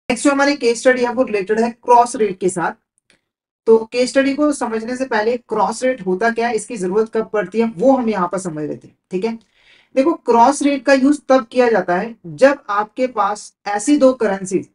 Next जो हमारी case study है वो रिलेटेड है क्रॉस रेट के साथ। तो केस स्टडी को समझने से पहले क्रॉस रेट होता क्या है, इसकी जरूरत कब पड़ती है, वो हम यहाँ पर समझ लेते हैं। ठीक है, देखो क्रॉस रेट का यूज तब किया जाता है जब आपके पास ऐसी दो करेंसीज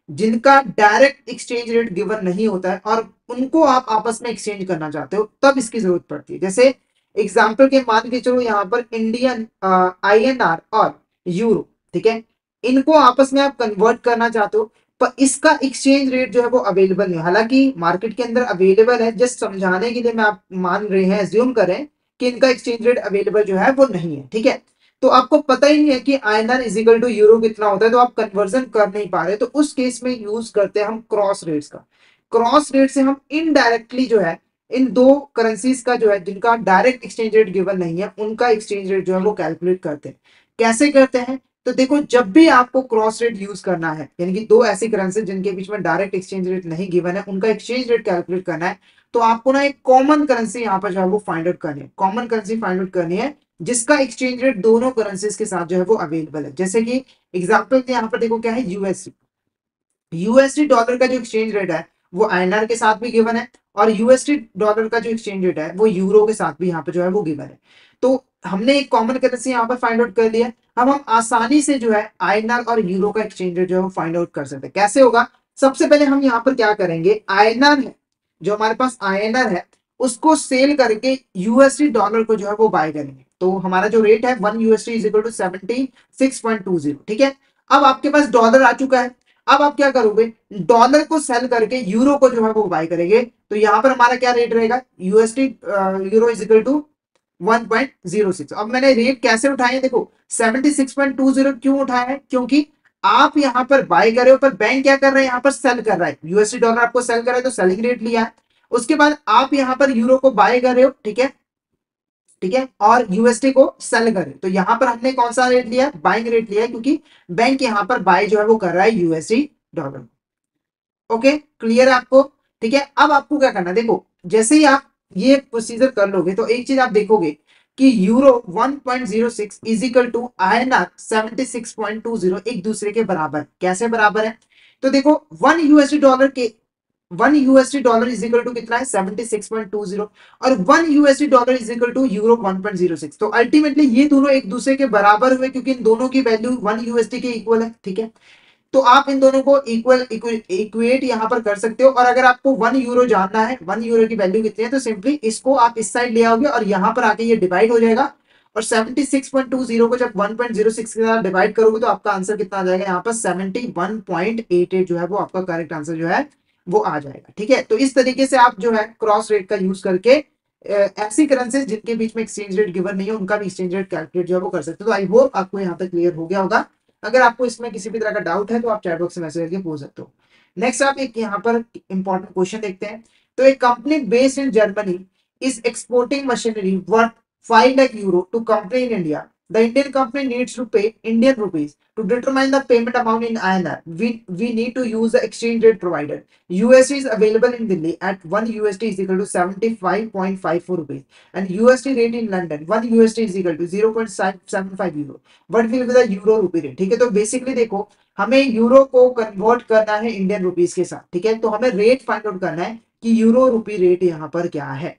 जिनका डायरेक्ट एक्सचेंज रेट गिवन नहीं होता है और उनको आप आपस में एक्सचेंज करना चाहते हो, तब इसकी जरूरत पड़ती है। जैसे एग्जाम्पल के मान के चलो यहाँ पर इंडियन INR और यूरो, ठीक है, इनको आपस में आप कन्वर्ट करना चाहते हो, पर इसका एक्सचेंज रेट जो है वो अवेलेबल नहीं, हालांकि मार्केट के अंदर अवेलेबल है। जस्ट समझाने के लिए मैं आप मान रहे हैं, एज्यूम करें कि इनका एक्सचेंज रेट अवेलेबल जो है वो नहीं है। ठीक है, तो आपको पता ही नहीं है कि INR इजिकल टू यूरो कितना होता है, तो आप कन्वर्जन कर नहीं पा रहे, तो उस केस में यूज करते हैं हम क्रॉस रेट्स का। क्रॉस रेट से हम इनडायरेक्टली जो है इन दो करेंसीज का जो है जिनका डायरेक्ट एक्सचेंज रेट गिवन नहीं है, उनका एक्सचेंज रेट जो है वो कैलकुलेट करते हैं। कैसे करते हैं, तो देखो जब भी आपको क्रॉस रेट यूज करना है, यानी कि दो ऐसी करेंसी जिनके बीच में डायरेक्ट एक्सचेंज रेट नहीं गिवन है, उनका एक्सचेंज रेट कैलकुलेट करना है, तो आपको ना एक कॉमन करेंसी यहाँ पर जो है वो फाइंड आउट करनी है। कॉमन करेंसी फाइंड आउट करनी है जिसका एक्सचेंज रेट दोनों करेंसीज के साथ जो है वो अवेलेबल है। जैसे कि एग्जाम्पल यहाँ पर देखो क्या है, यूएसडी डॉलर का जो एक्सचेंज रेट है वो INR के साथ भी गिवन है, और यूएसडी डॉलर का जो एक्सचेंज रेट है वो यूरो के साथ भी यहाँ पे जो है वो गिवन है। तो हमने एक कॉमन करेंसी यहाँ पर फाइंड आउट कर लिया। अब हम आसानी से जो है INR और यूरो का एक्सचेंज रेट जो है वो फाइंड आउट कर सकते हैं। कैसे होगा, सबसे पहले हम यहाँ पर क्या करेंगे, INR है जो हमारे पास INR है उसको सेल करके यूएसडी डॉलर को जो है वो बाय करेंगे। तो हमारा जो रेट है 1 USD इज इक्वल टू 76.20। ठीक है, अब आपके पास डॉलर आ चुका है। अब आप क्या करोगे, डॉलर को सेल करके यूरो को जो है वो बाय करेंगे। तो यहां पर हमारा क्या रेट रहेगा, USD euro is equal to 1.06। अब मैंने रेट कैसे उठाए, देखो 76.20 क्यों उठाया है, क्योंकि आप यहां पर बाय कर रहे हो पर बैंक क्या कर रहा है, यहां पर सेल कर रहा है, यूएसडी डॉलर आपको सेल कर रहा है तो सेलिंग रेट लिया है। उसके बाद आप यहां पर यूरो को बाय कर रहे हो, ठीक है, ठीक है, और यूएसडी को सेल कर रहे हो, तो यहां पर हमने कौन सा रेट लिया, बाइंग रेट लिया है, क्योंकि बैंक यहां पर बाय जो है वो कर रहा है यूएसडी डॉलर। ओके, क्लियर है आपको। ठीक है, अब आपको क्या करना है, देखो जैसे ही आप ये प्रोसीजर कर लोगे तो एक चीज आप देखोगे कि euro 1.06 is equal to INR 76.20 एक दूसरे के बराबर। कैसे बराबर है, तो देखो 1 USD dollar is equal to कितना है, 76.20, और 1 USD dollar is equal to euro 1.06। तो अल्टीमेटली ये दोनों एक दूसरे के बराबर हुए क्योंकि इन दोनों की वैल्यू 1 USD के इक्वल है। ठीक है, तो आप इन दोनों को इक्वेट यहां पर कर सकते हो, और अगर आपको 1 यूरो जानना है, 1 यूरो की वैल्यू कितनी है, तो सिंपली इसको आप इस साइड ले आओगे और यहां पर आके ये डिवाइड हो जाएगा, और 76.20 को जब 1.06 के साथ डिवाइड करोगे तो आपका आंसर कितना आ जाएगा, यहाँ पर 71.88 जो है वो आपका करेक्ट आंसर जो है वो आ जाएगा। ठीक है, तो इस तरीके से आप जो है क्रॉस रेट का यूज करके ऐसी करेंसी जिनके बीच में एक्सचेंज रेट गिवन नहीं है उनका भी एक्सचेंज रेट कैलकुलेट जो है वो कर सकते हो। तो आई होप आपको यहाँ तक क्लियर हो गया होगा। अगर आपको इसमें किसी भी तरह का डाउट है तो आप चैट बॉक्स में मैसेज करके पूछ सकते हो। नेक्स्ट आप एक यहाँ पर इंपॉर्टेंट क्वेश्चन देखते हैं। तो एक company based in Germany is exporting machinery worth 5 lakh euro to company in India. The Indian company needs to pay Indian rupees. To determine the payment amount in INR, we need to use the exchange rate provided. USD is available in Delhi at 1 USD is equal to 75.54 rupees, and USD rate in London 1 USD is equal to 0.75 euro. What will be the euro rupee rate? ठीक है, तो basically देखो हमें euro को convert करना है Indian rupees के साथ। ठीक है, तो हमें रेट फाइंड आउट करना है कि यूरो रुपी रेट यहाँ पर क्या है।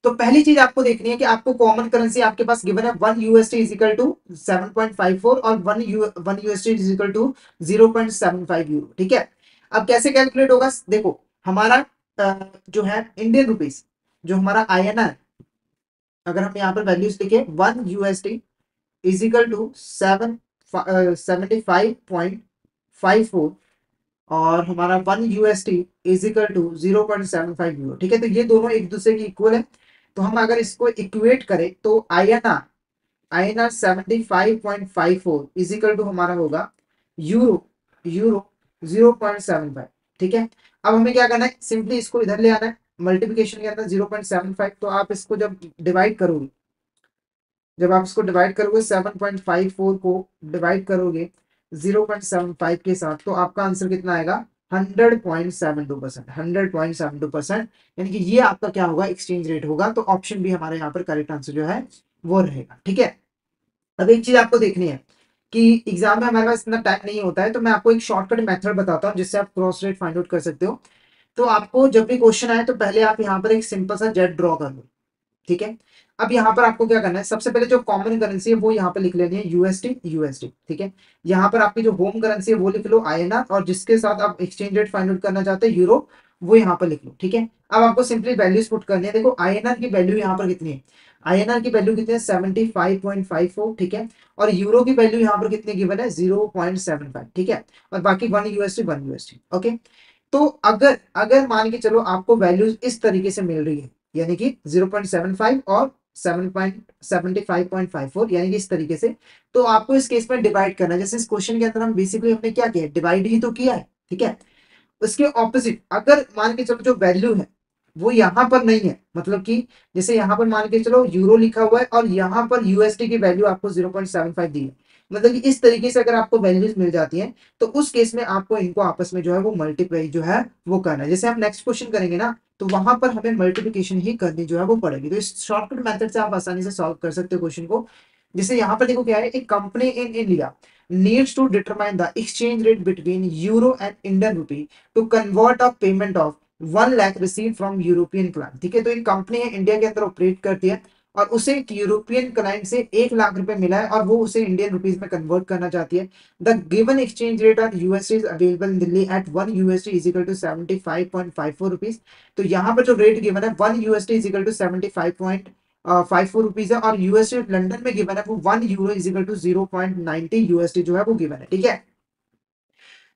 तो पहली चीज आपको देखनी है कि आपको कॉमन करेंसी आपके पास गिवन है 1 USD इज इक्वल टू 7.54 और 1 USD is equal to 0.75 euro. ठीक है, अब कैसे कैलकुलेट होगा, देखो हमारा जो है इंडियन रुपीज, जो हमारा INR, अगर हम यहाँ पर वैल्यूज लिखे 1 USD इज इक्वल टू 75.54 और हमारा 1 USD is equal to 0.75 euro. ठीक है, तो ये दोनों एक दूसरे की इक्वल है। तो हम अगर इसको इक्वेट करें तो INR 75.54 इज इक्वल टू हमारा होगा यूरो यूरो 0.75। ठीक है, अब हमें क्या करना है, सिंपली इसको इधर ले आना है मल्टीप्लिकेशन के अंदर 0.75। तो आप इसको जब डिवाइड करोगे, जब आप इसको डिवाइड करोगे 7.54 को डिवाइड करोगे 0.75 के साथ, तो आपका आंसर कितना आएगा, 100.72%। 100.72%, यानी कि ये आपका क्या होगा, एक्सचेंज रेट होगा। तो ऑप्शन भी हमारे यहाँ पर करेक्ट आंसर जो है वो रहेगा। ठीक है, अब एक चीज आपको देखनी है कि एग्जाम में हमारे पास इतना टाइम नहीं होता है, तो मैं आपको एक शॉर्टकट मेथड बताता हूँ जिससे आप क्रॉस रेट फाइंड आउट कर सकते हो। तो आपको जब भी क्वेश्चन आए तो पहले आप यहाँ पर एक सिंपल सा जेट ड्रॉ कर लो, ठीक है। अब यहाँ पर आपको क्या करना है, सबसे पहले जो कॉमन करेंसी है वो यहाँ पे लिख लेनी है यूएसडी यूएसडी, ठीक है। यहाँ पर आपकी जो होम करेंसी है वो लिख लो आईएनआर, और जिसके साथ आप एक्सचेंज रेट फाइंड आउट करना चाहते हैं यूरो, वो यहाँ पर लिख लो, ठीक है। अब आपको सिंपली वैल्यूज पुट करनी है। देखो आईएनआर की वैल्यू यहाँ पर कितनी है, आईएनआर की वैल्यू कितनी है 75.54, ठीक है। और यूरो की वैल्यू यहाँ पर कितनी गिवन है 0.75, ठीक है। और बाकी 1 यूएसडी ओके। तो अगर अगर मान के चलो आपको वैल्यूज इस तरीके से मिल रही है, यानी कि 0.75 और 7.75.54, यानी कि इस तरीके से, तो आपको इस केस में डिवाइड करना है। जैसे इस क्वेश्चन के अंदर हम बेसिकली हमने क्या किया, डिवाइड ही तो किया है, ठीक है। उसके ऑपोजिट अगर मान के चलो जो वैल्यू है वो यहाँ पर नहीं है, मतलब कि जैसे यहाँ पर मान के चलो यूरो लिखा हुआ है और यहाँ पर यूएसडी की वैल्यू आपको 0.75 दी है, मतलब कि इस तरीके से अगर आपको वैल्यूज मिल जाती हैं, तो उस केस में आपको इनको आपस में जो है वो मल्टीप्लाई जो है वो करना है। जैसे हम नेक्स्ट क्वेश्चन करेंगे ना, तो वहां पर हमें मल्टीप्लिकेशन ही करनी जो है वो पड़ेगी। तो इस शॉर्टकट मेथड से आप आसानी से सॉल्व कर सकते हो क्वेश्चन को। जैसे यहाँ पर देखो क्या है, एक company in India needs to determine the exchange rate between euro and Indian rupee to convert a payment of 1 lakh received from European client, ठीक है। तो एक कंपनी है इंडिया के अंदर ऑपरेट करती है और उसे एक यूरोपियन क्लाइंट से 1 लाख रुपए मिला है और वो उसे इंडियन रुपीज में कन्वर्ट करना चाहती है। The given exchange rate on USD is available in Delhi at 1 USD is equal to 75.54 rupees. तो यहाँ पर जो रेट गिवन है 1 USD is equal to 75.54 rupees है, और यूएसडी लंदन में गिवन है वो 1 euro is equal to 0.90 USD जो है वो गिवन है, ठीक है।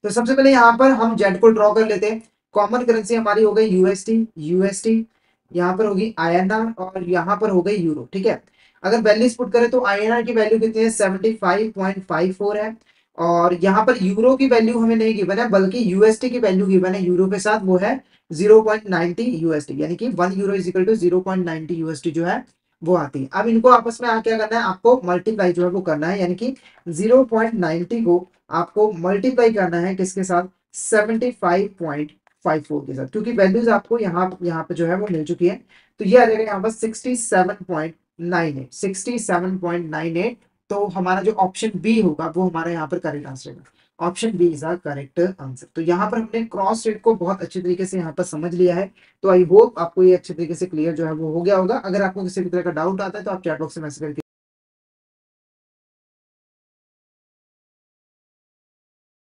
तो सबसे पहले यहाँ पर हम जेड को ड्रॉ कर लेते हैं। कॉमन करेंसी हमारी हो गई यूएसडी यूएसडी, यहाँ पर होगी आईएनआर और यहाँ पर हो गई यूरो, ठीक है। अगर वैल्यूज पुट करें तो आईएनआर की वैल्यू कितनी है 75.54 है, और यहाँ पर यूरो की वैल्यू हमें नहीं गिवन है बल्कि यूएसडी की वैल्यू गिवन है यूरो के साथ, वो है 0.90 यूएसडी, यानी कि 1 euro is equal to 0.90 USD जो है वो आती है। अब इनको आपस में क्या करना है, आपको मल्टीप्लाई जो है वो करना है, यानी कि 0.90 को आपको मल्टीप्लाई करना है किसके साथ, 75.54 के साथ, क्योंकि वैल्यूज आपको यहाँ यहाँ पे जो है वो मिल चुकी है। तो ये आ जाएगा यहाँ पर 67.98 67.98। तो हमारा जो ऑप्शन बी होगा वो हमारा यहाँ पर करेक्ट आंसर होगा। Option B is our correct answer. तो यहाँ पर हमने क्रॉस रेट को बहुत अच्छे तरीके से यहाँ पर समझ लिया है। तो आई होप आपको ये अच्छे तरीके से क्लियर जो है वो हो गया होगा। अगर आपको किसी भी तरह का डाउट आता है तो आप चैट बॉक्स में मैसेज करके